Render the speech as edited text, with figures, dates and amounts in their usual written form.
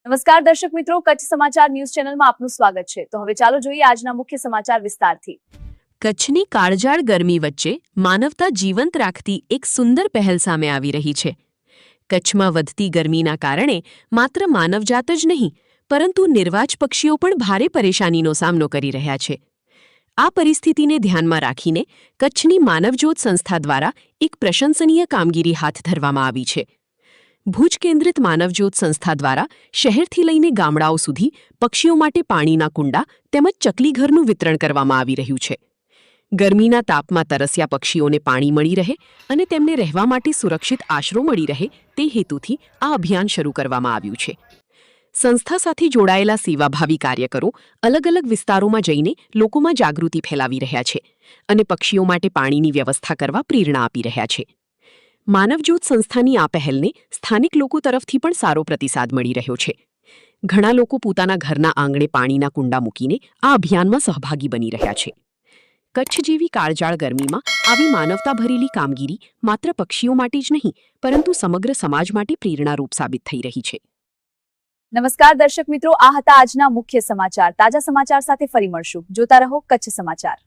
નમસ્કાર દર્શક મિત્રો, કચ્છ સમાચાર ન્યૂઝ ચેનલમાં આપનું સ્વાગત છે। તો હવે ચાલો જોઈએ આજના મુખ્ય સમાચાર વિસ્તારથી। કચ્છની કાળઝાળ ગરમી વચ્ચે માનવતા જીવંત રાખતી એક સુંદર પહેલ સામે આવી રહી છે। કચ્છમાં વધતી ગરમીના કારણે માત્ર માનવજાત જ નહીં, પરંતુ નિર્વાચ પક્ષીઓ પણ ભારે પરેશાનીનો સામનો કરી રહ્યા છે। આ પરિસ્થિતિને ધ્યાનમાં રાખીને કચ્છની માનવજ્યોત સંસ્થા દ્વારા એક પ્રશંસનીય કામગીરી હાથ ધરવામાં આવી છે। ભુજ કેન્દ્રિત માનવજ્યોત સંસ્થા દ્વારા શહેરથી લઈને ગામડાઓ સુધી પક્ષીઓ માટે પાણીના કુંડા તેમજ ચકલીઘરનું વિતરણ કરવામાં આવી રહ્યું છે। ગરમીના તાપમાં તરસ્યા પક્ષીઓને પાણી મળી રહે અને તેમને રહેવા માટે સુરક્ષિત આશરો મળી રહે તે હેતુથી આ અભિયાન શરૂ કરવામાં આવ્યું છે। સંસ્થા સાથે જોડાયેલા સેવાભાવી કાર્યકરો અલગ અલગ વિસ્તારોમાં જઈને લોકોમાં જાગૃતિ ફેલાવી રહ્યા છે અને પક્ષીઓ માટે પાણીની વ્યવસ્થા કરવા પ્રેરણા આપી રહ્યા છે। માનવજ્યોત સંસ્થાની આ પહેલને સ્થાનિક લોકો તરફથી પણ સારો પ્રતિસાદ મળી રહ્યો છે। ઘણા લોકો પોતાના ઘરના આંગણે પાણીના કુંડા મૂકીને આ અભિયાનમાં સહભાગી બની રહ્યા છે। કચ્છ જેવી કાળઝાળ ગરમીમાં આવી માનવતા ભરેલી કામગીરી માત્ર પક્ષીઓ માટે જ નહીં, પરંતુ સમગ્ર સમાજ માટે પ્રેરણારૂપ સાબિત થઈ રહી છે। નમસ્કાર દર્શક મિત્રો, આ હતા આજના મુખ્ય સમાચાર। તાજા સમાચાર સાથે ફરી મળશું। જોતા રહો કચ્છ સમાચાર।